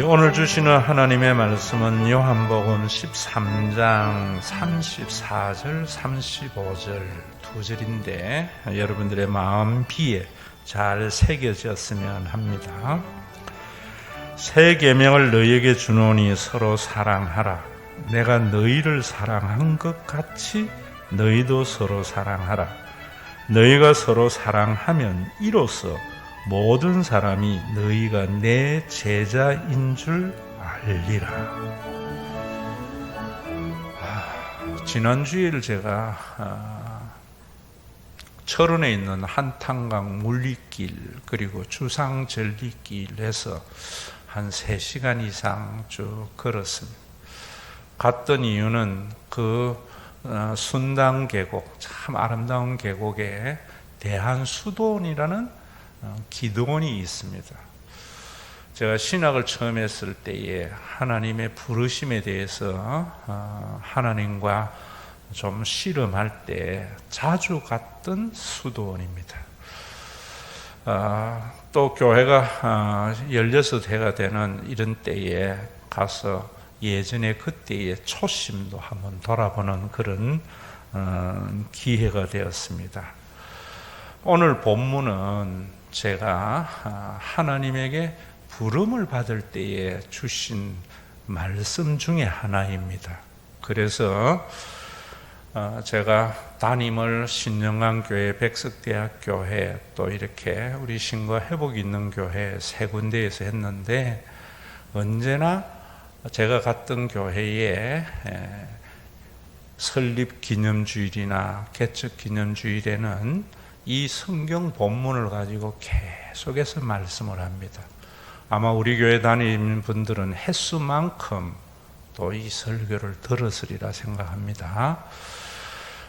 오늘 주시는 하나님의 말씀은 요한복음 13장 34절 35절 두 절인데 여러분들의 마음 비에 잘 새겨졌으면 합니다. 새 계명을 너희에게 주노니 서로 사랑하라. 내가 너희를 사랑한 것 같이 너희도 서로 사랑하라. 너희가 서로 사랑하면 이로써 모든 사람이 너희가 내 제자인 줄 알리라. 지난 주일 제가 철원에 있는 한탄강 물리길 그리고 주상절리길에서 한 3시간 이상 쭉 걸었습니다. 갔던 이유는 그 순당 계곡, 참 아름다운 계곡에 대한수도원이라는 기도원이 있습니다. 제가 신학을 처음 했을 때에 하나님의 부르심에 대해서 하나님과 좀 씨름할 때 자주 갔던 수도원입니다. 또 교회가 16회가 되는 이런 때에 가서 예전에 그때의 초심도 한번 돌아보는 그런 기회가 되었습니다. 오늘 본문은 제가 하나님에게 부름을 받을 때에 주신 말씀 중에 하나입니다. 그래서 제가 담임을 신영강교회, 백석대학교회 또 이렇게 우리 신과 회복 있는 교회 3군데에서 했는데 언제나 제가 갔던 교회에 설립 기념주일이나 개척 기념주일에는 이 성경 본문을 가지고 계속해서 말씀을 합니다. 아마 우리 교회 다니는 분들은 횟수만큼 또 이 설교를 들었으리라 생각합니다.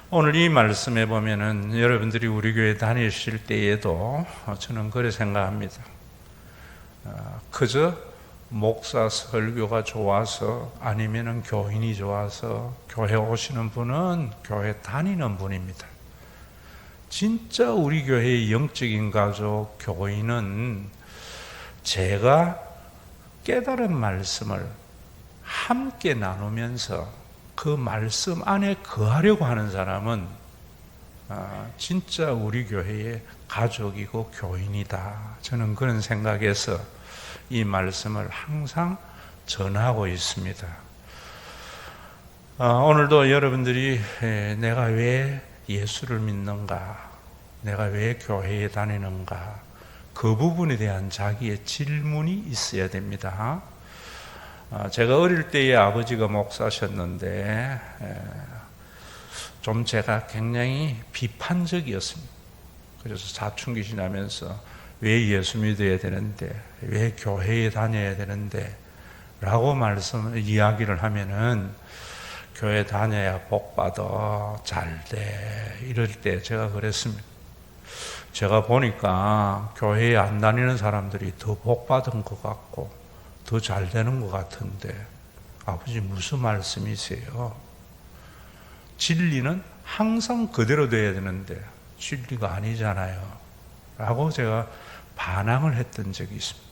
오늘 이 말씀에 보면은 여러분들이 우리 교회 다니실 때에도 저는 그래 생각합니다. 그저 목사 설교가 좋아서 아니면은 교인이 좋아서 교회 오시는 분은 교회 다니는 분입니다. 진짜 우리 교회의 영적인 가족, 교인은 제가 깨달은 말씀을 함께 나누면서 그 말씀 안에 거하려고 하는 사람은 진짜 우리 교회의 가족이고 교인이다. 저는 그런 생각에서 이 말씀을 항상 전하고 있습니다. 오늘도 여러분들이 내가 왜 예수를 믿는가? 내가 왜 교회에 다니는가? 그 부분에 대한 자기의 질문이 있어야 됩니다. 제가 어릴 때에 아버지가 목사셨는데 좀 제가 굉장히 비판적이었습니다. 그래서 사춘기 지나면서 왜 예수 믿어야 되는데, 왜 교회에 다녀야 되는데 라고 이야기를 하면은 교회 다녀야 복받아, 잘돼 이럴 때 제가 그랬습니다. 제가 보니까 교회에 안 다니는 사람들이 더 복받은 것 같고 더 잘되는 것 같은데 아버지 무슨 말씀이세요? 진리는 항상 그대로 돼야 되는데 진리가 아니잖아요 라고 제가 반항을 했던 적이 있습니다.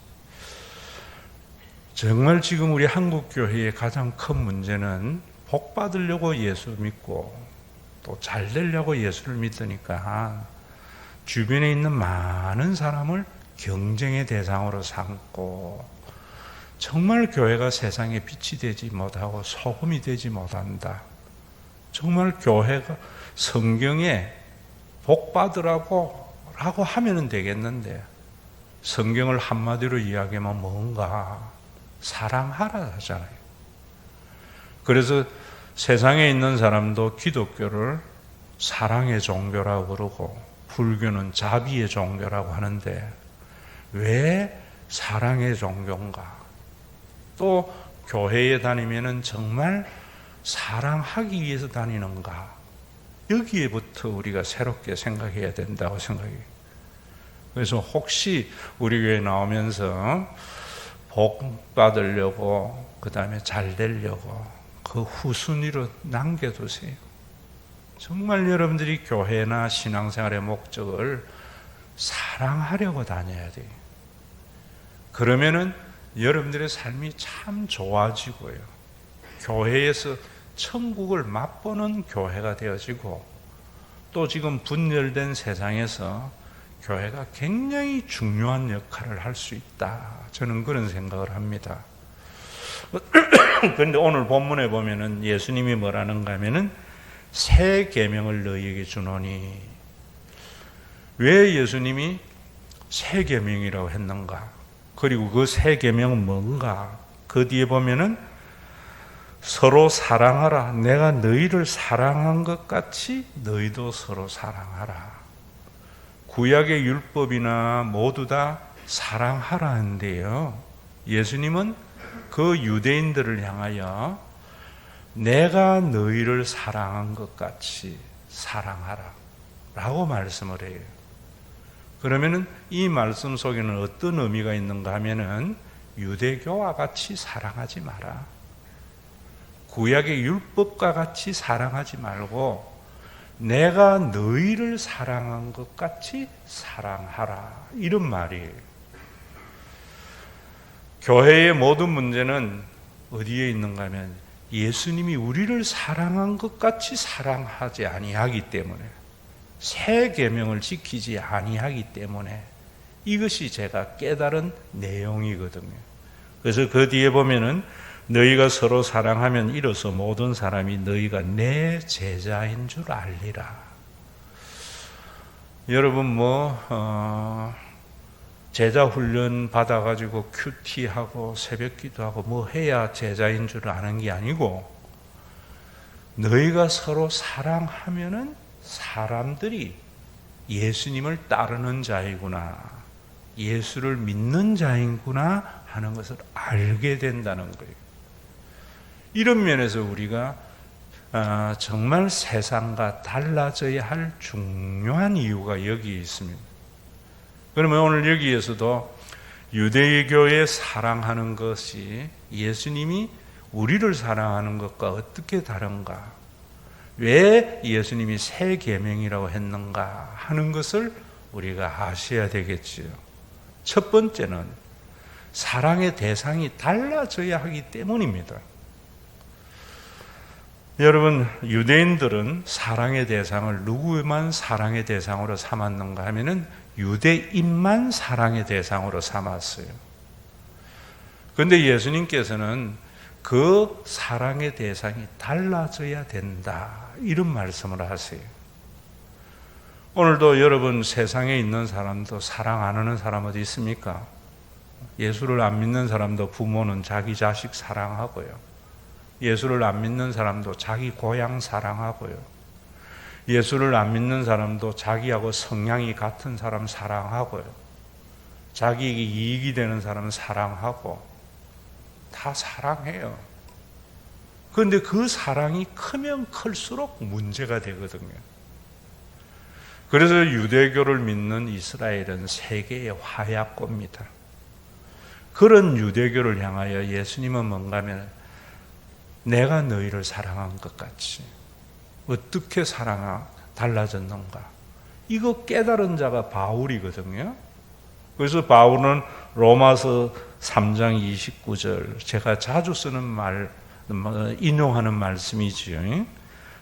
정말 지금 우리 한국교회의 가장 큰 문제는 복 받으려고 예수 믿고 또 잘 되려고 예수를 믿으니까 주변에 있는 많은 사람을 경쟁의 대상으로 삼고 정말 교회가 세상에 빛이 되지 못하고 소금이 되지 못한다. 정말 교회가 성경에 복 받으라고 하면 되겠는데 성경을 한마디로 이야기하면 뭔가 사랑하라 하잖아요. 그래서 세상에 있는 사람도 기독교를 사랑의 종교라고 그러고 불교는 자비의 종교라고 하는데 왜 사랑의 종교인가? 또 교회에 다니면은 정말 사랑하기 위해서 다니는가? 여기에부터 우리가 새롭게 생각해야 된다고 생각해요. 그래서 혹시 우리 교회 나오면서 복 받으려고 그 다음에 잘 되려고 그 후순위로 남겨두세요. 정말 여러분들이 교회나 신앙생활의 목적을 사랑하려고 다녀야 돼요. 그러면은 여러분들의 삶이 참 좋아지고요. 교회에서 천국을 맛보는 교회가 되어지고, 또 지금 분열된 세상에서 교회가 굉장히 중요한 역할을 할 수 있다. 저는 그런 생각을 합니다. 그런데 오늘 본문에 보면은 예수님이 뭐라는가 하면은 새 계명을 너희에게 주노니. 왜 예수님이 새 계명이라고 했는가? 그리고 그 새 계명은 뭔가? 그 뒤에 보면은 서로 사랑하라. 내가 너희를 사랑한 것 같이 너희도 서로 사랑하라. 구약의 율법이나 모두 다 사랑하라는데요. 예수님은 그 유대인들을 향하여 내가 너희를 사랑한 것 같이 사랑하라 라고 말씀을 해요. 그러면은 이 말씀 속에는 어떤 의미가 있는가 하면은 유대교와 같이 사랑하지 마라. 구약의 율법과 같이 사랑하지 말고 내가 너희를 사랑한 것 같이 사랑하라. 이런 말이에요. 교회의 모든 문제는 어디에 있는가 하면 예수님이 우리를 사랑한 것 같이 사랑하지 아니하기 때문에, 새 계명을 지키지 아니하기 때문에 이것이 제가 깨달은 내용이거든요. 그래서 그 뒤에 보면은 너희가 서로 사랑하면 이로써 모든 사람이 너희가 내 제자인 줄 알리라. 여러분 제자 훈련 받아가지고 큐티하고 새벽기도하고 뭐 해야 제자인 줄 아는 게 아니고, 너희가 서로 사랑하면은 사람들이 예수님을 따르는 자이구나, 예수를 믿는 자이구나 하는 것을 알게 된다는 거예요. 이런 면에서 우리가 정말 세상과 달라져야 할 중요한 이유가 여기에 있습니다. 그러면 오늘 여기에서도 유대교의 사랑하는 것이 예수님이 우리를 사랑하는 것과 어떻게 다른가, 왜 예수님이 새 계명이라고 했는가 하는 것을 우리가 아셔야 되겠지요. 첫 번째는 사랑의 대상이 달라져야 하기 때문입니다. 여러분, 유대인들은 사랑의 대상을 누구만 사랑의 대상으로 삼았는가 하면은 유대인만 사랑의 대상으로 삼았어요. 그런데 예수님께서는 그 사랑의 대상이 달라져야 된다, 이런 말씀을 하세요. 오늘도 여러분 세상에 있는 사람도 사랑 안 하는 사람 어디 있습니까? 예수를 안 믿는 사람도 부모는 자기 자식 사랑하고요. 예수를 안 믿는 사람도 자기 고향 사랑하고요. 예수를 안 믿는 사람도 자기하고 성향이 같은 사람 사랑하고요. 자기에게 이익이 되는 사람은 사랑하고, 다 사랑해요. 그런데 그 사랑이 크면 클수록 문제가 되거든요. 그래서 유대교를 믿는 이스라엘은 세계의 화약고입니다. 그런 유대교를 향하여 예수님은 뭔가 하면 내가 너희를 사랑한 것 같이, 어떻게 달라졌는가, 이거 깨달은 자가 바울이거든요. 그래서 바울은 로마서 3장 29절, 제가 자주 쓰는 인용하는 말씀이지요.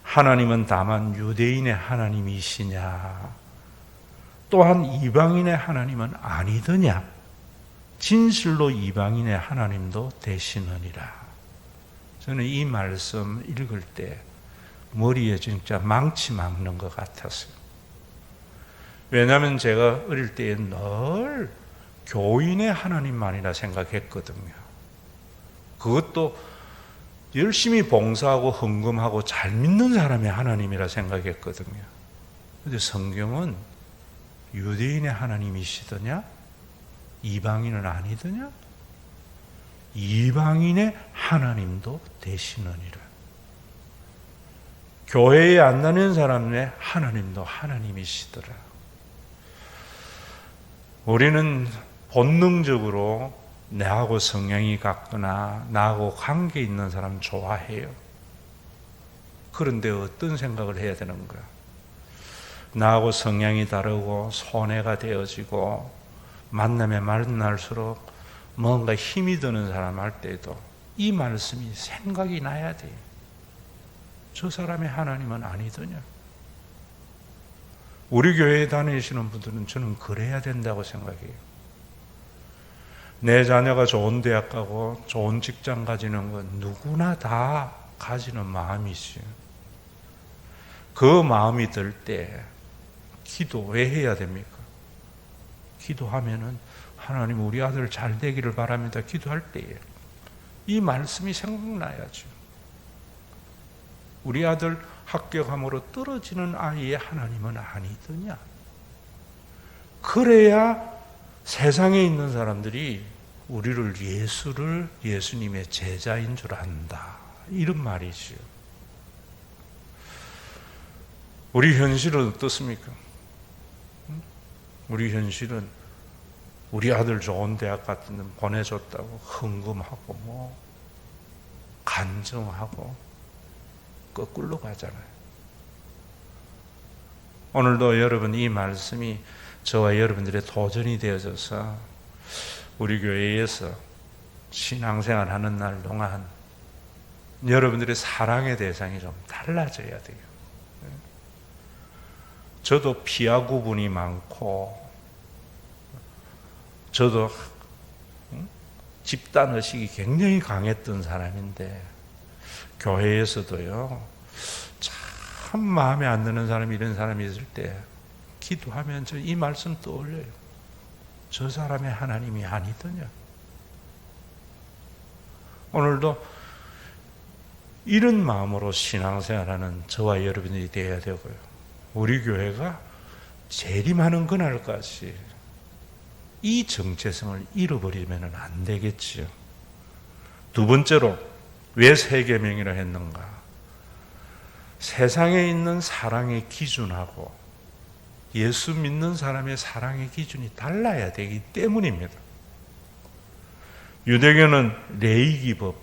하나님은 다만 유대인의 하나님이시냐, 또한 이방인의 하나님은 아니더냐, 진실로 이방인의 하나님도 되시느니라. 저는 이 말씀 읽을 때 머리에 진짜 망치 막는 것 같았어요. 왜냐하면 제가 어릴 때 늘 교인의 하나님만이라 생각했거든요. 그것도 열심히 봉사하고 헌금하고 잘 믿는 사람의 하나님이라 생각했거든요. 그런데 성경은 유대인의 하나님이시더냐, 이방인은 아니더냐, 이방인의 하나님도 되시느니라. 교회에 안 다니는 사람의 하나님도 하나님이시더라. 우리는 본능적으로 나하고 성향이 같거나 나하고 관계 있는 사람 좋아해요. 그런데 어떤 생각을 해야 되는가? 나하고 성향이 다르고 손해가 되어지고 만나면 만날수록 뭔가 힘이 드는 사람 할 때도 이 말씀이 생각이 나야 돼요. 저 사람의 하나님은 아니더냐. 우리 교회에 다니시는 분들은 저는 그래야 된다고 생각해요. 내 자녀가 좋은 대학 가고 좋은 직장 가지는 건 누구나 다 가지는 마음이지요. 그 마음이 들 때 기도 왜 해야 됩니까? 기도하면은 하나님 우리 아들 잘 되기를 바랍니다. 기도할 때에 이 말씀이 생각나야죠. 우리 아들 합격함으로 떨어지는 아이의 하나님은 아니더냐. 그래야 세상에 있는 사람들이 우리를 예수님의 제자인 줄 안다. 이런 말이지요. 우리 현실은 어떻습니까? 우리 현실은 우리 아들 좋은 대학 같은 데 보내줬다고 흥금하고 뭐 간증하고 거꾸로 가잖아요. 오늘도 여러분 이 말씀이 저와 여러분들의 도전이 되어져서 우리 교회에서 신앙생활 하는 날 동안 여러분들의 사랑의 대상이 좀 달라져야 돼요. 저도 피하 구분이 많고 저도 집단의식이 굉장히 강했던 사람인데 교회에서도요 참 마음에 안 드는 사람이 이런 사람이 있을 때 기도하면 저 이 말씀 떠올려요. 저 사람의 하나님이 아니더냐. 오늘도 이런 마음으로 신앙생활하는 저와 여러분들이 되어야 되고요. 우리 교회가 재림하는 그날까지 이 정체성을 잃어버리면 안 되겠지요. 두 번째로 왜 세 계명이라 했는가? 세상에 있는 사랑의 기준하고 예수 믿는 사람의 사랑의 기준이 달라야 되기 때문입니다. 유대교는 레위기법,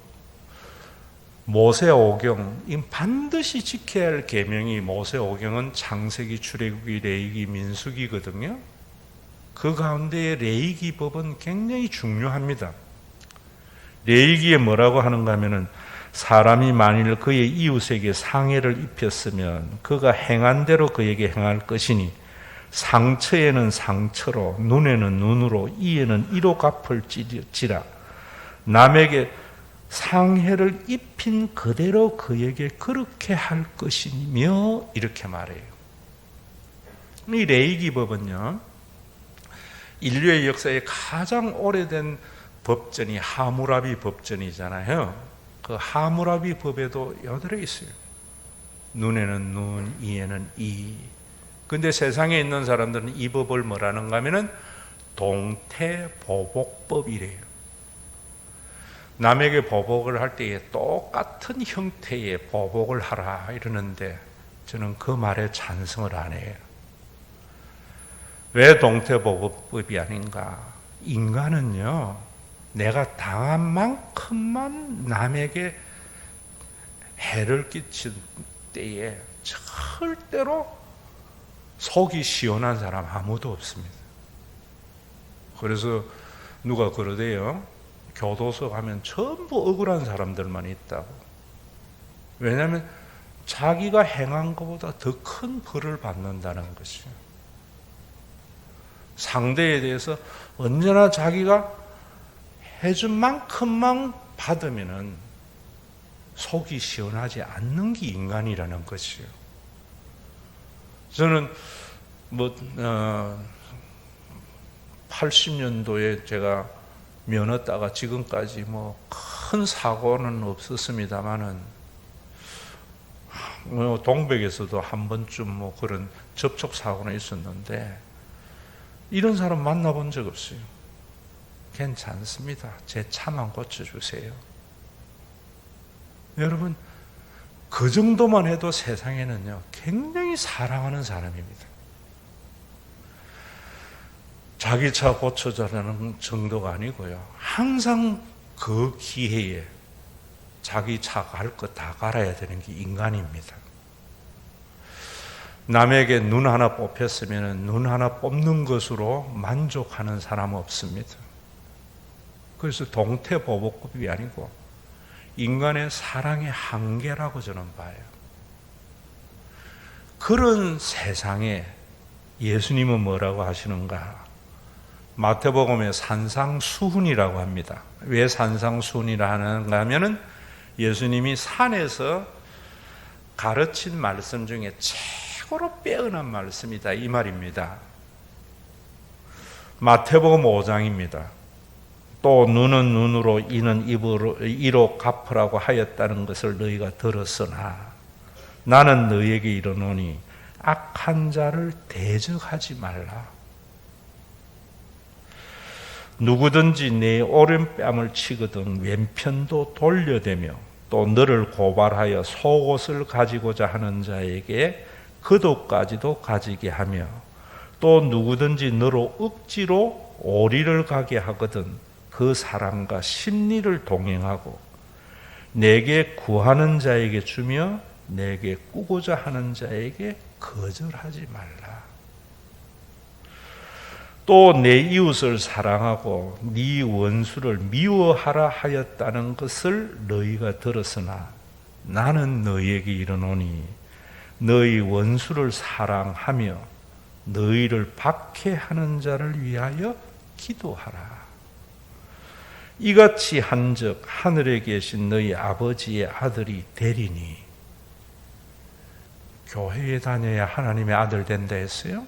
모세오경, 이 반드시 지켜야 할 계명이 모세오경은 창세기, 출애굽기, 레위기, 민수기거든요. 그 가운데 레위기법은 굉장히 중요합니다. 레위기에 뭐라고 하는가 하면은 사람이 만일 그의 이웃에게 상해를 입혔으면 그가 행한 대로 그에게 행할 것이니 상처에는 상처로 눈에는 눈으로 이에는 이로 갚을지라. 남에게 상해를 입힌 그대로 그에게 그렇게 할 것이며 이렇게 말해요. 이 레위기법은요 인류의 역사에 가장 오래된 법전이 하무라비 법전이잖아요. 그 하무라비 법에도 여들어 있어요. 눈에는 눈, 이에는 이. 근데 세상에 있는 사람들은 이 법을 뭐라는가 하면은 동태보복법이래요. 남에게 보복을 할 때에 똑같은 형태의 보복을 하라 이러는데 저는 그 말에 찬성을 안 해요. 왜 동태보복법이 아닌가? 인간은요, 내가 당한 만큼만 남에게 해를 끼친 때에 절대로 속이 시원한 사람 아무도 없습니다. 그래서 누가 그러대요. 교도소 가면 전부 억울한 사람들만 있다고. 왜냐하면 자기가 행한 것보다 더 큰 벌을 받는다는 것이에요. 상대에 대해서 언제나 자기가 해준 만큼만 받으면은 속이 시원하지 않는 게 인간이라는 것이에요. 저는 80년도에 제가 면허 따가 지금까지 큰 사고는 없었습니다만은 동백에서도 한 번쯤 그런 접촉 사고는 있었는데 이런 사람 만나본 적 없어요. 괜찮습니다. 제 차만 고쳐주세요. 여러분, 그 정도만 해도 세상에는요, 굉장히 사랑하는 사람입니다. 자기 차 고쳐주라는 정도가 아니고요. 항상 그 기회에 자기 차 갈 거 다 갈아야 되는 게 인간입니다. 남에게 눈 하나 뽑혔으면 눈 하나 뽑는 것으로 만족하는 사람 없습니다. 그래서 동태보복급이 아니고 인간의 사랑의 한계라고 저는 봐요. 그런 세상에 예수님은 뭐라고 하시는가? 마태복음에 산상수훈이라고 합니다. 왜 산상수훈이라 하는가 하면은 예수님이 산에서 가르친 말씀 중에 최고로 빼어난 말씀이다 이 말입니다. 마태복음 5장입니다. 또 눈은 눈으로 이는 이로 갚으라고 하였다는 것을 너희가 들었으나 나는 너희에게 이르노니 악한 자를 대적하지 말라. 누구든지 내 오른뺨을 치거든 왼편도 돌려대며 또 너를 고발하여 속옷을 가지고자 하는 자에게 그도까지도 가지게 하며 또 누구든지 너로 억지로 오리를 가게 하거든 그 사람과 심리를 동행하고 내게 구하는 자에게 주며 내게 꾸고자 하는 자에게 거절하지 말라. 또 내 이웃을 사랑하고 네 원수를 미워하라 하였다는 것을 너희가 들었으나 나는 너희에게 이르노니 너희 원수를 사랑하며 너희를 박해하는 자를 위하여 기도하라. 이같이 한즉 하늘에 계신 너희 아버지의 아들이 되리니. 교회에 다녀야 하나님의 아들 된다 했어요?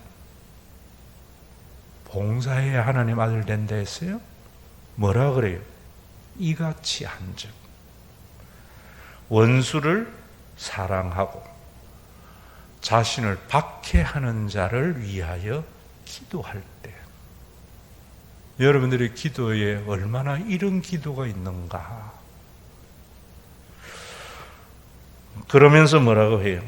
봉사해야 하나님 아들 된다 했어요? 뭐라 그래요? 이같이 한즉 원수를 사랑하고 자신을 박해하는 자를 위하여 기도할 때, 여러분들의 기도에 얼마나 이런 기도가 있는가? 그러면서 뭐라고 해요?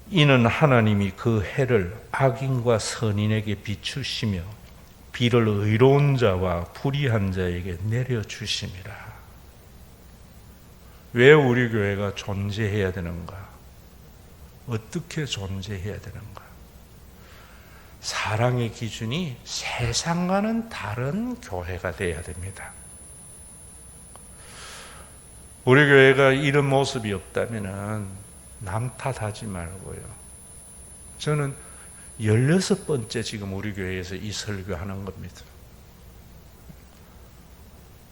이는 하나님이 그 해를 악인과 선인에게 비추시며 비를 의로운 자와 불의한 자에게 내려주심이라. 왜 우리 교회가 존재해야 되는가? 어떻게 존재해야 되는가? 사랑의 기준이 세상과는 다른 교회가 되어야 됩니다. 우리 교회가 이런 모습이 없다면 남 탓하지 말고요. 저는 16번째 지금 우리 교회에서 이 설교하는 겁니다.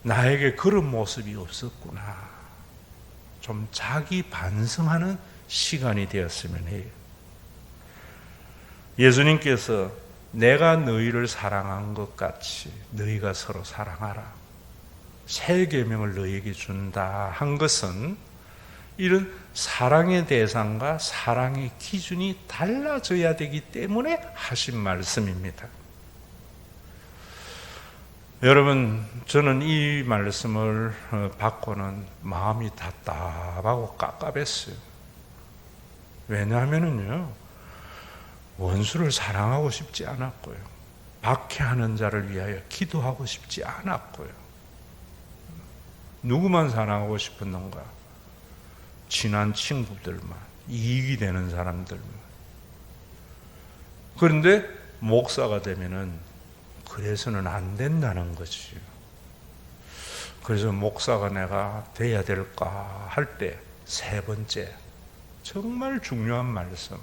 나에게 그런 모습이 없었구나. 좀 자기 반성하는 시간이 되었으면 해요. 예수님께서 내가 너희를 사랑한 것 같이 너희가 서로 사랑하라. 새 계명을 너희에게 준다 한 것은 이런 사랑의 대상과 사랑의 기준이 달라져야 되기 때문에 하신 말씀입니다. 여러분, 저는 이 말씀을 받고는 마음이 답답하고 깝깝했어요. 왜냐하면요, 원수를 사랑하고 싶지 않았고요, 박해하는 자를 위하여 기도하고 싶지 않았고요. 누구만 사랑하고 싶었는가? 친한 친구들만, 이익이 되는 사람들만. 그런데 목사가 되면은 그래서는 안 된다는 거지요. 그래서 목사가 내가 돼야 될까 할 때 세 번째, 정말 중요한 말씀.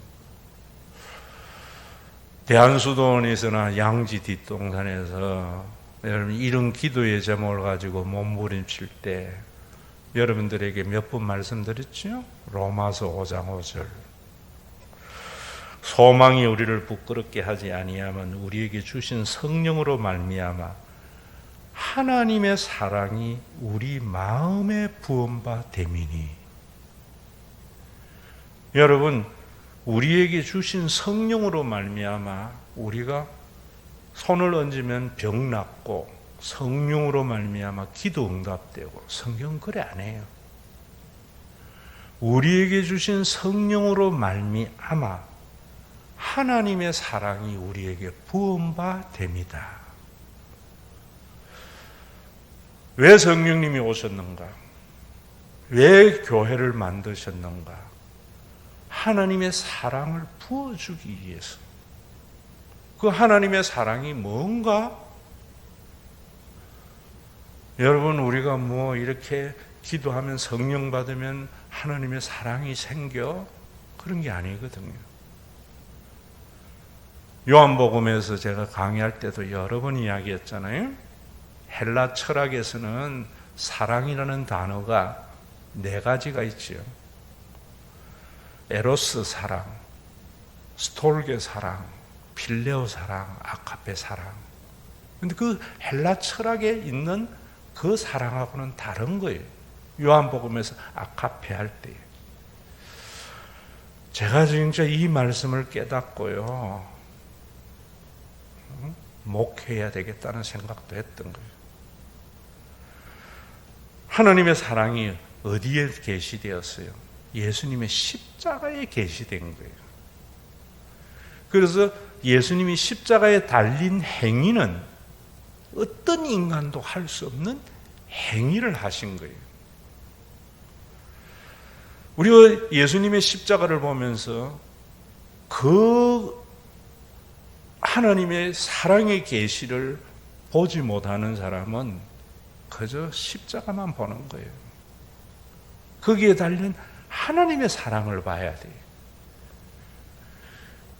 대한수도원에서나 양지 뒷동산에서 여러분 이런 기도의 제목을 가지고 몸부림칠 때 여러분들에게 몇 번 말씀드렸죠? 로마서 5장 5절. 소망이 우리를 부끄럽게 하지 아니하면 우리에게 주신 성령으로 말미암아 하나님의 사랑이 우리 마음에 부은 바 됨이니. 여러분, 우리에게 주신 성령으로 말미암아 우리가 손을 얹으면 병 낫고 성령으로 말미암아 기도 응답되고, 성경 그래 안 해요. 우리에게 주신 성령으로 말미암아 하나님의 사랑이 우리에게 부은 바 됩니다. 왜 성령님이 오셨는가? 왜 교회를 만드셨는가? 하나님의 사랑을 부어주기 위해서. 그 하나님의 사랑이 뭔가? 여러분, 우리가 뭐 이렇게 기도하면 성령 받으면 하나님의 사랑이 생겨? 그런 게 아니거든요. 요한복음에서 제가 강의할 때도 여러 번 이야기했잖아요. 헬라 철학에서는 사랑이라는 단어가 4가지가 있지요. 에로스 사랑, 스톨게 사랑, 필레오 사랑, 아카페 사랑. 근데 그 헬라 철학에 있는 그 사랑하고는 다른 거예요. 요한복음에서 아카페 할 때. 제가 진짜 이 말씀을 깨닫고요. 목회해야 되겠다는 생각도 했던 거예요. 하나님의 사랑이 어디에 계시되었어요? 예수님의 십자가에 계시된 거예요. 그래서 예수님이 십자가에 달린 행위는 어떤 인간도 할 수 없는 행위를 하신 거예요. 우리가 예수님의 십자가를 보면서 그 하나님의 사랑의 계시를 보지 못하는 사람은 그저 십자가만 보는 거예요. 거기에 달린 하나님의 사랑을 봐야 돼요.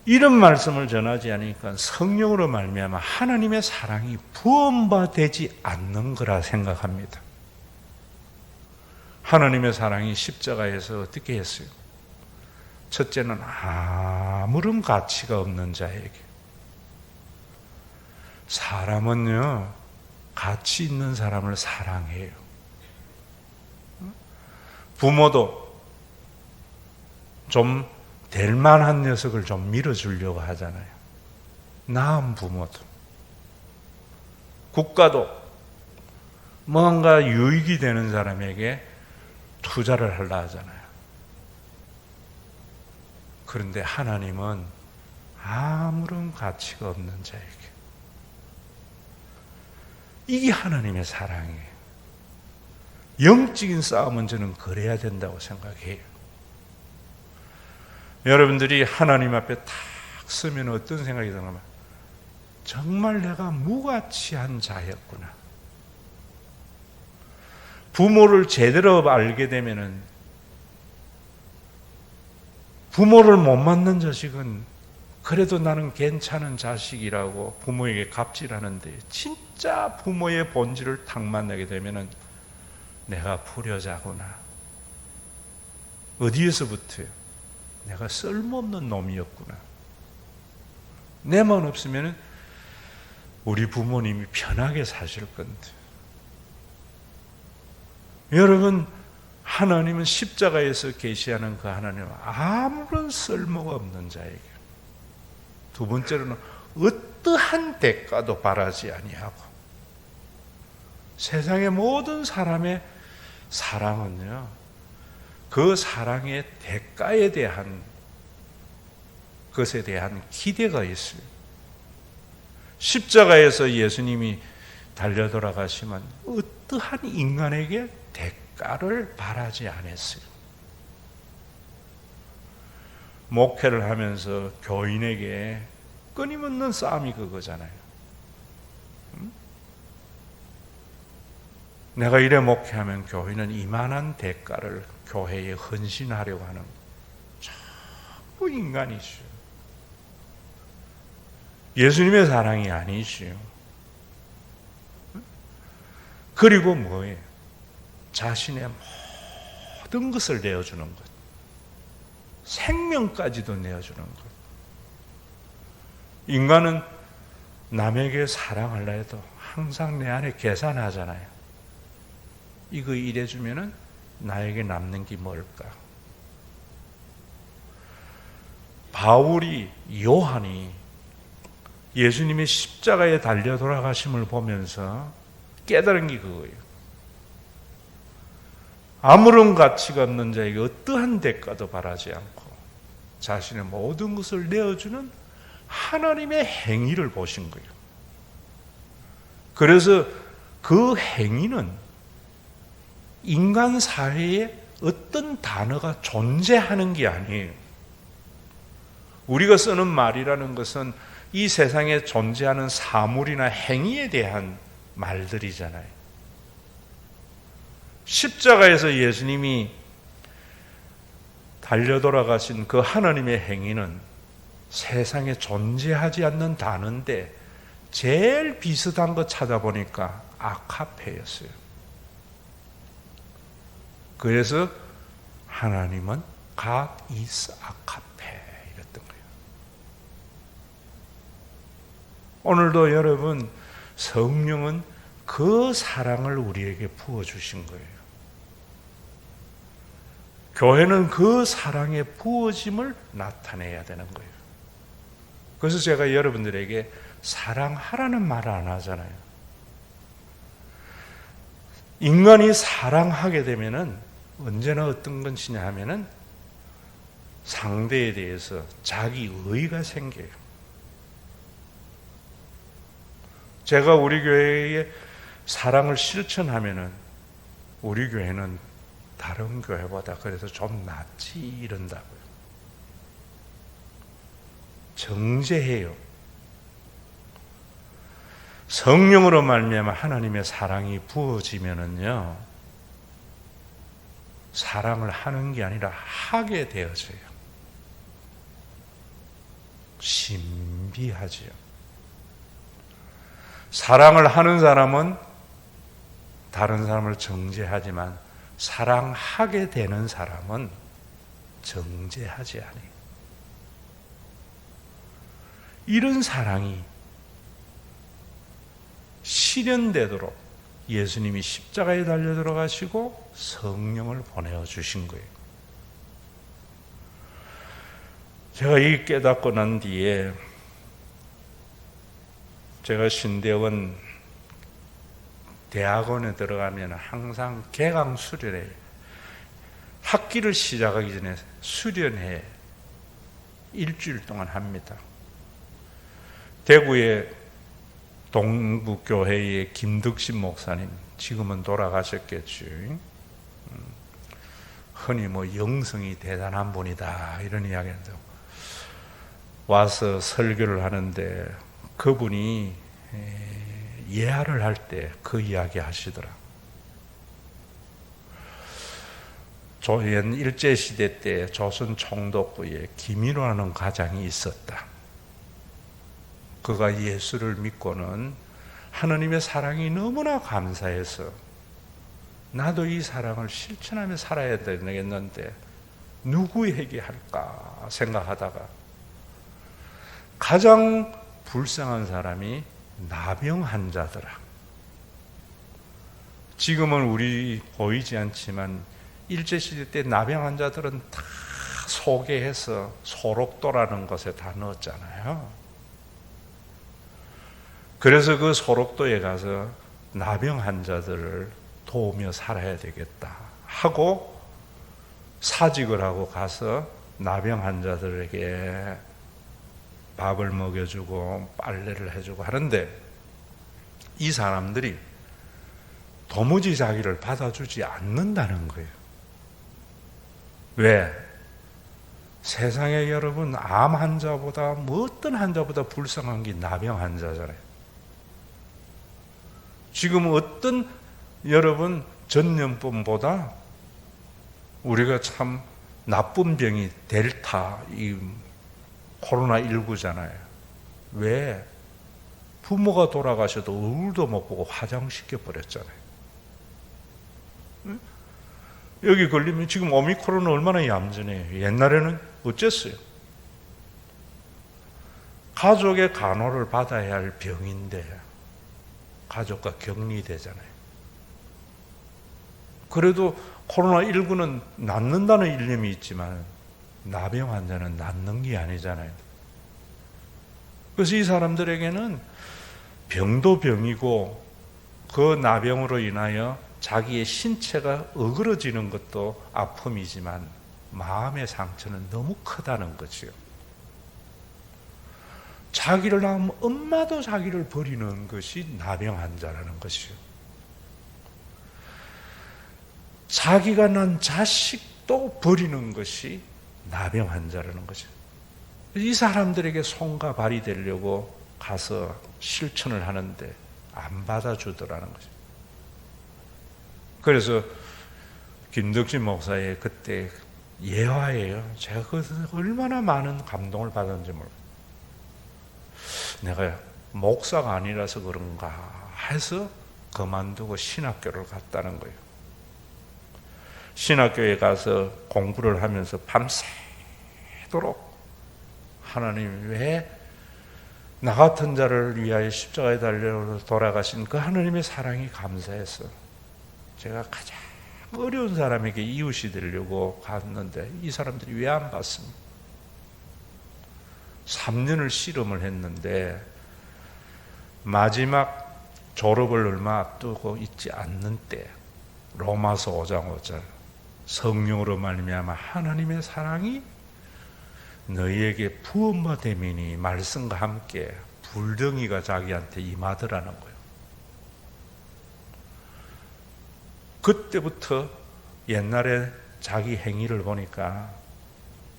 이런 말씀을 전하지 않으니까 성령으로 말미암아 하나님의 사랑이 부음받지 않는 거라 생각합니다. 하나님의 사랑이 십자가에서 어떻게 했어요? 첫째는 아무런 가치가 없는 자에게. 사람은요, 가치 있는 사람을 사랑해요. 부모도 좀 될 만한 녀석을 좀 밀어주려고 하잖아요. 낳은 부모도. 국가도 뭔가 유익이 되는 사람에게 투자를 하려 하잖아요. 그런데 하나님은 아무런 가치가 없는 자에게. 이게 하나님의 사랑이에요. 영적인 싸움은 저는 그래야 된다고 생각해요. 여러분들이 하나님 앞에 탁 서면 어떤 생각이 드냐면 정말 내가 무가치한 자였구나. 부모를 제대로 알게 되면은 부모를 못 만난 자식은 그래도 나는 괜찮은 자식이라고 부모에게 갑질하는데 진짜 부모의 본질을 탁 만나게 되면은 내가 불효자구나. 어디에서부터요? 내가 쓸모없는 놈이었구나. 내만 없으면 우리 부모님이 편하게 사실 건데. 여러분, 하나님은 십자가에서 계시하는 그 하나님은 아무런 쓸모가 없는 자에게. 두 번째로는 어떠한 대가도 바라지 아니하고. 세상의 모든 사람의 사랑은요, 그 사랑의 대가에 대한 것에 대한 기대가 있어요. 십자가에서 예수님이 달려 돌아가시면 어떠한 인간에게 대가를 바라지 않았어요. 목회를 하면서 교인에게 끊임없는 싸움이 그거잖아요. 내가 이래 목회하면 교인은 이만한 대가를 교회에 헌신하려고 하는 자꾸 인간이죠. 예수님의 사랑이 아니죠. 그리고 뭐예요? 자신의 모든 것을 내어주는 것. 생명까지도 내어주는 것. 인간은 남에게 사랑하려 해도 항상 내 안에 계산하잖아요. 이거 이래주면은 나에게 남는 게 뭘까? 바울이, 요한이 예수님의 십자가에 달려 돌아가심을 보면서 깨달은 게 그거예요. 아무런 가치가 없는 자에게 어떠한 대가도 바라지 않고 자신의 모든 것을 내어주는 하나님의 행위를 보신 거예요. 그래서 그 행위는 인간 사회에 어떤 단어가 존재하는 게 아니에요. 우리가 쓰는 말이라는 것은 이 세상에 존재하는 사물이나 행위에 대한 말들이잖아요. 십자가에서 예수님이 달려 돌아가신 그 하나님의 행위는 세상에 존재하지 않는 단어인데 제일 비슷한 거 찾아보니까 아카페였어요. 그래서 하나님은 God is 아카페 이랬던 거예요. 오늘도 여러분, 성령은 그 사랑을 우리에게 부어주신 거예요. 교회는 그 사랑의 부어짐을 나타내야 되는 거예요. 그래서 제가 여러분들에게 사랑하라는 말을 안 하잖아요. 인간이 사랑하게 되면은 언제나 어떤 것이냐 하면은 상대에 대해서 자기 의의가 생겨요. 제가 우리 교회에 사랑을 실천하면은 우리 교회는 다른 교회보다 그래서 좀 낫지 이런다고요. 정죄해요. 성령으로 말미암아 하나님의 사랑이 부어지면은요, 사랑을 하는 게 아니라 하게 되어져요. 신비하지요. 사랑을 하는 사람은 다른 사람을 정죄하지만 사랑하게 되는 사람은 정죄하지 않아요. 이런 사랑이 실현되도록 예수님이 십자가에 달려 들어가시고 성령을 보내어 주신 거예요. 제가 이 깨닫고 난 뒤에 제가 신대원 대학원에 들어가면 항상 개강 수련회, 학기를 시작하기 전에 수련회 일주일 동안 합니다. 대구의 동부교회의 김덕신 목사님, 지금은 돌아가셨겠죠. 흔히 영성이 대단한 분이다 이런 이야기인데, 와서 설교를 하는데 그분이 예하를 할 때 그 이야기 하시더라. 일제시대 때 조선 총독부에 김일화라는 가장이 있었다. 그가 예수를 믿고는 하나님의 사랑이 너무나 감사해서 나도 이 사랑을 실천하며 살아야 되겠는데 누구에게 할까 생각하다가 가장 불쌍한 사람이 나병 환자더라. 지금은 우리 보이지 않지만 일제시대 때 나병 환자들은 다 소개해서 소록도라는 곳에 다 넣었잖아요. 그래서 그 소록도에 가서 나병 환자들을 도우며 살아야 되겠다 하고 사직을 하고 가서 나병 환자들에게 밥을 먹여주고 빨래를 해주고 하는데 이 사람들이 도무지 자기를 받아주지 않는다는 거예요. 왜? 세상에 여러분, 암 환자보다 어떤 환자보다 불쌍한 게 나병 환자잖아요. 지금 어떤 여러분 전염병보다 우리가 참 나쁜 병이 델타, 이 코로나19잖아요. 왜? 부모가 돌아가셔도 얼굴도 못 보고 화장시켜 버렸잖아요. 여기 걸리면 지금 오미크론은 얼마나 얌전해요. 옛날에는 어쨌어요? 가족의 간호를 받아야 할 병인데 가족과 격리되잖아요. 그래도 코로나19는 낫는다는 일념이 있지만 나병 환자는 낫는 게 아니잖아요. 그래서 이 사람들에게는 병도 병이고 그 나병으로 인하여 자기의 신체가 어그러지는 것도 아픔이지만 마음의 상처는 너무 크다는 거죠. 자기를 낳으면 엄마도 자기를 버리는 것이 나병 환자라는 것이요. 자기가 낳은 자식도 버리는 것이 나병 환자라는 거죠. 이 사람들에게 손과 발이 되려고 가서 실천을 하는데 안 받아주더라는 거죠. 그래서 김덕진 목사의 그때 예화예요. 제가 그것에서 얼마나 많은 감동을 받았는지 몰라요. 내가 목사가 아니라서 그런가 해서 그만두고 신학교를 갔다는 거예요. 신학교에 가서 공부를 하면서 밤새도록 하나님 왜 나 같은 자를 위하여 십자가에 달려 돌아가신 그 하나님의 사랑이 감사해서 제가 가장 어려운 사람에게 이웃이 되려고 갔는데 이 사람들이 왜 안 받습니까? 3년을 씨름을 했는데 마지막 졸업을 얼마 앞두고 있지 않는 때 로마서 5장 5절 성령으로 말미암아 하나님의 사랑이 너희에게 부음받음이니 말씀과 함께 불덩이가 자기한테 임하더라는 거예요. 그때부터 옛날에 자기 행위를 보니까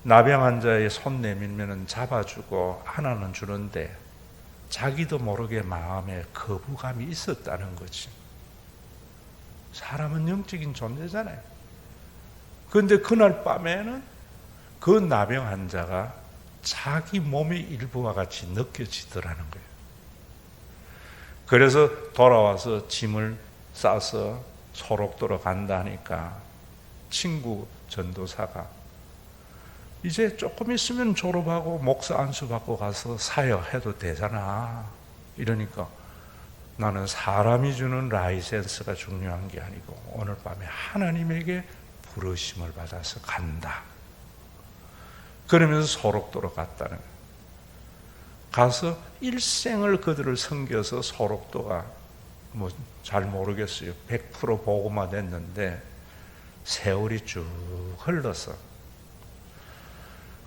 나병 환자의 손 내밀면 잡아주고 하나는 주는데 자기도 모르게 마음에 거부감이 있었다는 거지. 사람은 영적인 존재잖아요. 그런데 그날 밤에는 그 나병 환자가 자기 몸의 일부와 같이 느껴지더라는 거예요. 그래서 돌아와서 짐을 싸서 소록도로 간다 하니까 친구 전도사가 이제 조금 있으면 졸업하고 목사 안수 받고 가서 사역해도 되잖아. 이러니까 나는 사람이 주는 라이센스가 중요한 게 아니고 오늘 밤에 하나님에게 부르심을 받아서 간다. 그러면서 소록도로 갔다는 거예요. 가서 일생을 그들을 섬겨서 소록도가 뭐 잘 모르겠어요. 100% 복음화 됐는데 세월이 쭉 흘러서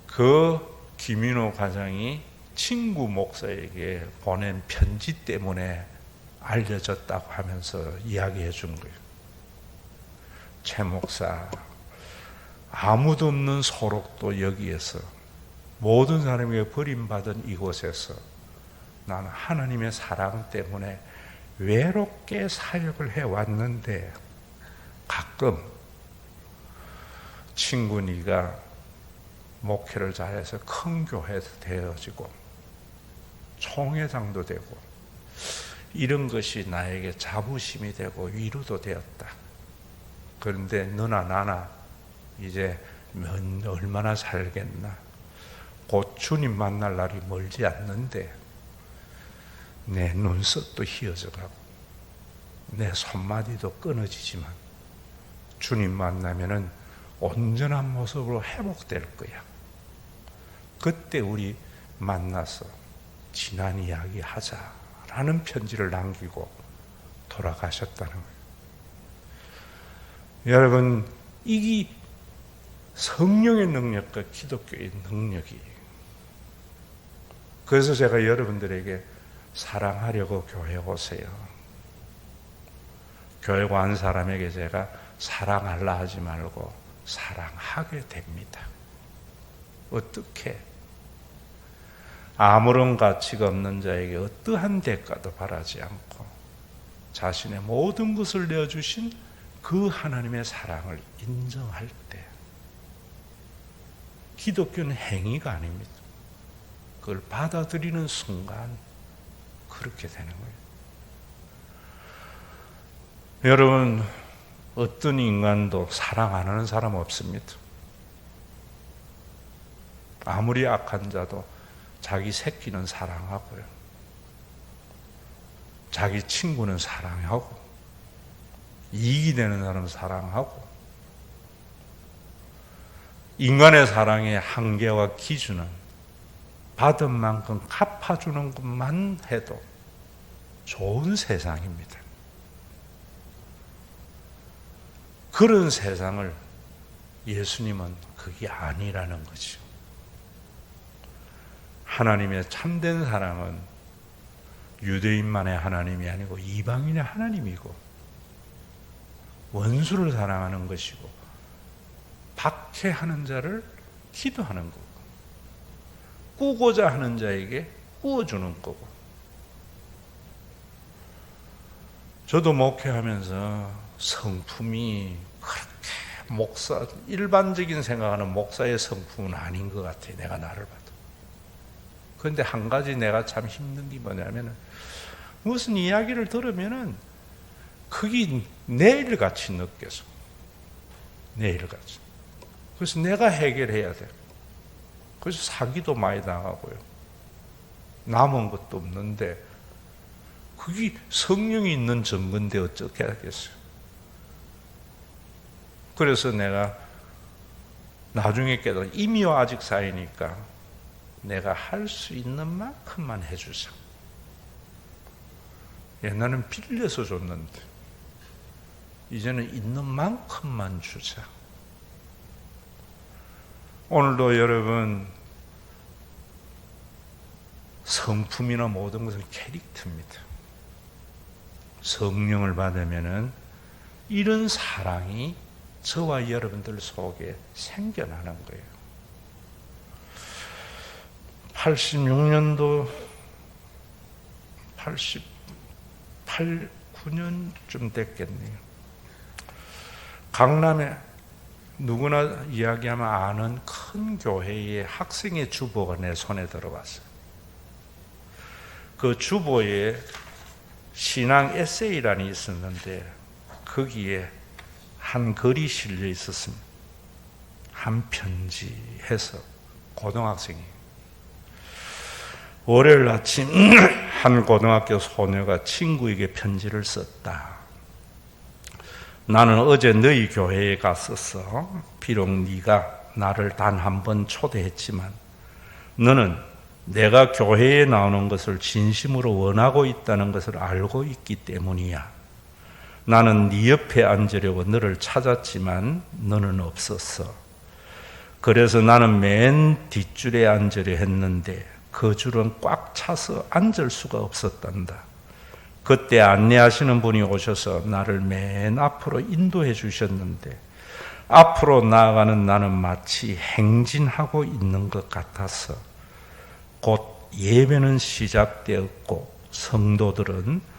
그 김인호 과장이 친구 목사에게 보낸 편지 때문에 알려졌다고 하면서 이야기해 준 거예요. 최 목사, 아무도 없는 소록도 여기에서 모든 사람에게 버림받은 이곳에서 나는 하나님의 사랑 때문에 외롭게 사역을 해왔는데 가끔 친구 네가 목회를 잘해서 큰 교회도 되어지고 총회장도 되고 이런 것이 나에게 자부심이 되고 위로도 되었다. 그런데 너나 나나 이제 얼마나 살겠나. 곧 주님 만날 날이 멀지 않는데 내 눈썹도 휘어져 가고 내 손마디도 끊어지지만 주님 만나면은 온전한 모습으로 회복될 거야. 그때 우리 만나서 지난 이야기 하자라는 편지를 남기고 돌아가셨다는 거예요. 여러분, 이게 성령의 능력과 기독교의 능력이에요. 그래서 제가 여러분들에게 사랑하려고 교회 오세요. 교회 간 사람에게 제가 사랑하려 하지 말고 사랑하게 됩니다. 어떻게? 아무런 가치가 없는 자에게 어떠한 대가도 바라지 않고 자신의 모든 것을 내어주신 그 하나님의 사랑을 인정할 때 기독교는 행위가 아닙니다. 그걸 받아들이는 순간 그렇게 되는 거예요. 여러분, 어떤 인간도 사랑 안 하는 사람 없습니다. 아무리 악한 자도 자기 새끼는 사랑하고요. 자기 친구는 사랑하고 이익이 되는 사람은 사랑하고 인간의 사랑의 한계와 기준은 받은 만큼 갚아주는 것만 해도 좋은 세상입니다. 그런 세상을 예수님은 그게 아니라는 거죠. 하나님의 참된 사랑은 유대인만의 하나님이 아니고 이방인의 하나님이고 원수를 사랑하는 것이고 박해하는 자를 기도하는 거고 꾸고자 하는 자에게 꾸어주는 거고. 저도 목회하면서 성품이 그렇게 목사, 일반적인 생각하는 목사의 성품은 아닌 것 같아. 내가 나를 봐도. 그런데 한 가지 내가 참 힘든 게 뭐냐면은 무슨 이야기를 들으면은 그게 내일같이 느껴져. 내일같이. 그래서 내가 해결해야 돼. 그래서 사기도 많이 당하고요. 남은 것도 없는데 그게 성령이 있는 증거인데 어떻게 하겠어요? 그래서 내가 나중에 깨달아 이미와 아직 사이니까 내가 할 수 있는 만큼만 해주자. 옛날에는 빌려서 줬는데 이제는 있는 만큼만 주자. 오늘도 여러분 성품이나 모든 것은 캐릭터입니다. 성령을 받으면은 이런 사랑이 저와 여러분들 속에 생겨나는 거예요. 86년도 88, 9년쯤 됐겠네요. 강남에 누구나 이야기하면 아는 큰 교회의 학생의 주보가 내 손에 들어왔어요. 그 주보에 신앙 에세이란이 있었는데 거기에 한 글이 실려 있었습니다. 한 편지 해서 고등학생이 월요일 아침 한 고등학교 소녀가 친구에게 편지를 썼다. 나는 어제 너희 교회에 갔었어. 비록 네가 나를 단 한 번 초대했지만 너는 내가 교회에 나오는 것을 진심으로 원하고 있다는 것을 알고 있기 때문이야. 나는 네 옆에 앉으려고 너를 찾았지만 너는 없었어. 그래서 나는 맨 뒷줄에 앉으려 했는데 그 줄은 꽉 차서 앉을 수가 없었단다. 그때 안내하시는 분이 오셔서 나를 맨 앞으로 인도해 주셨는데 앞으로 나아가는 나는 마치 행진하고 있는 것 같았어. 곧 예배는 시작되었고 성도들은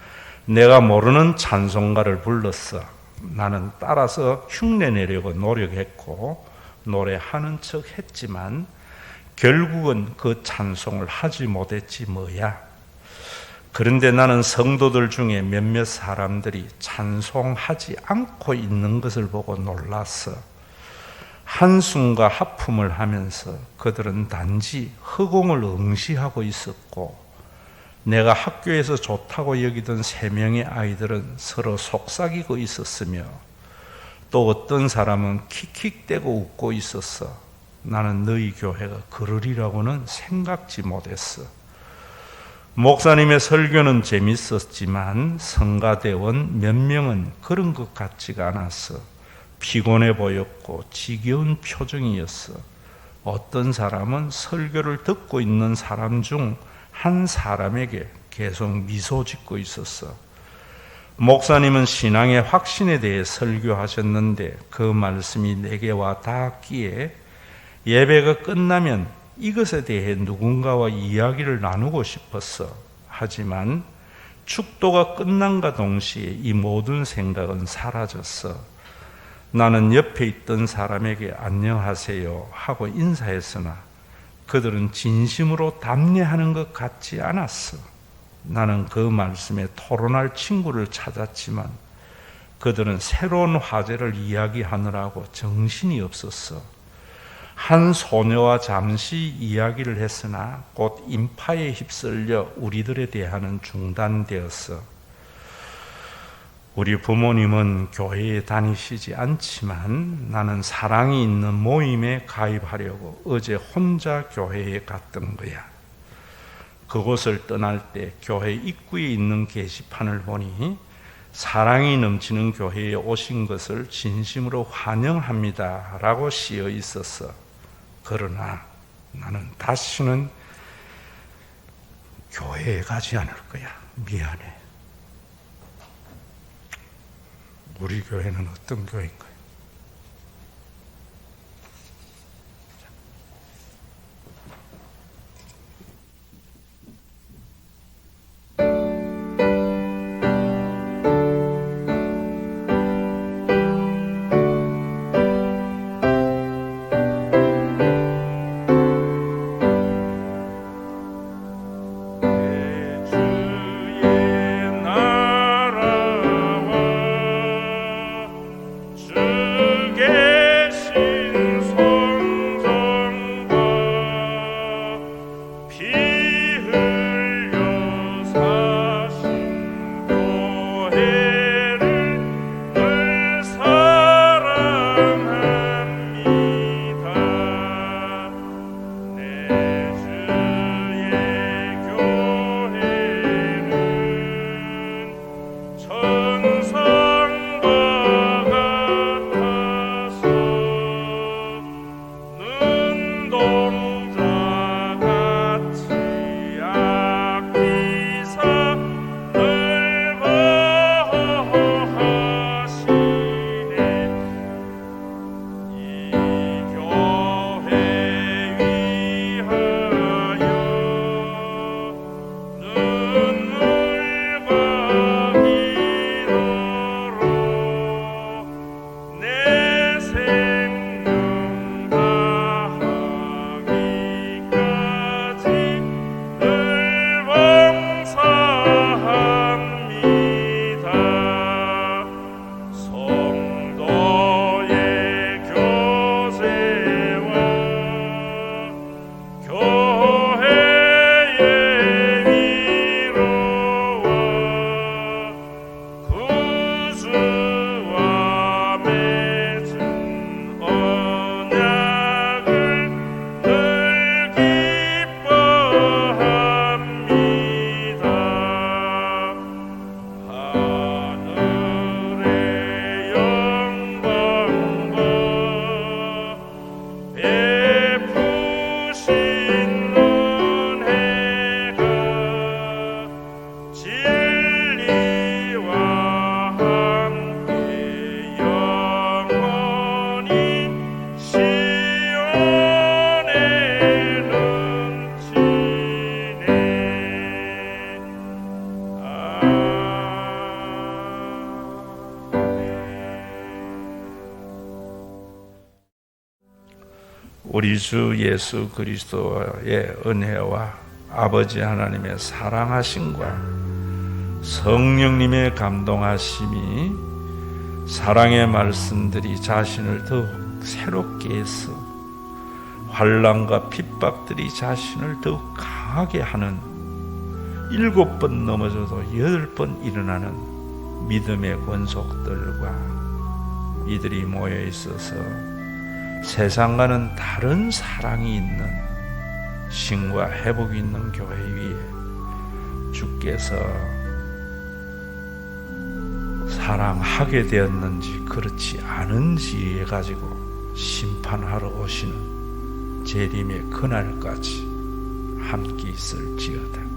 내가 모르는 찬송가를 불렀어. 나는 따라서 흉내내려고 노력했고 노래하는 척 했지만 결국은 그 찬송을 하지 못했지 뭐야. 그런데 나는 성도들 중에 몇몇 사람들이 찬송하지 않고 있는 것을 보고 놀랐어. 한숨과 하품을 하면서 그들은 단지 허공을 응시하고 있었고 내가 학교에서 좋다고 여기던 3명의 아이들은 서로 속삭이고 있었으며 또 어떤 사람은 킥킥대고 웃고 있었어. 나는 너희 교회가 그러리라고는 생각지 못했어. 목사님의 설교는 재밌었지만 성가대원 몇 명은 그런 것 같지가 않았어. 피곤해 보였고 지겨운 표정이었어. 어떤 사람은 설교를 듣고 있는 사람 중 한 사람에게 계속 미소 짓고 있었어. 목사님은 신앙의 확신에 대해 설교하셨는데 그 말씀이 내게 와 닿았기에 예배가 끝나면 이것에 대해 누군가와 이야기를 나누고 싶었어. 하지만 축도가 끝난과 동시에 이 모든 생각은 사라졌어. 나는 옆에 있던 사람에게 안녕하세요 하고 인사했으나 그들은 진심으로 답례하는 것 같지 않았어. 나는 그 말씀에 토론할 친구를 찾았지만 그들은 새로운 화제를 이야기하느라고 정신이 없었어. 한 소녀와 잠시 이야기를 했으나 곧 인파에 휩쓸려 우리들에 대하여는 중단되었어. 우리 부모님은 교회에 다니시지 않지만 나는 사랑이 있는 모임에 가입하려고 어제 혼자 교회에 갔던 거야. 그곳을 떠날 때 교회 입구에 있는 게시판을 보니 사랑이 넘치는 교회에 오신 것을 진심으로 환영합니다 라고 쓰여 있었어. 그러나 나는 다시는 교회에 가지 않을 거야. 미안해. 우리 교회는 어떤 교회인가요? 우리 주 예수 그리스도의 은혜와 아버지 하나님의 사랑하심과 성령님의 감동하심이 사랑의 말씀들이 자신을 더욱 새롭게 해서 환난과 핍박들이 자신을 더욱 강하게 하는 7번 넘어져도 8번 일어나는 믿음의 권속들과 이들이 모여 있어서 세상과는 다른 사랑이 있는 신과 회복이 있는 교회 위에 주께서 사랑하게 되었는지 그렇지 않은지에 가지고 심판하러 오시는 재림의 그날까지 함께 있을지어다.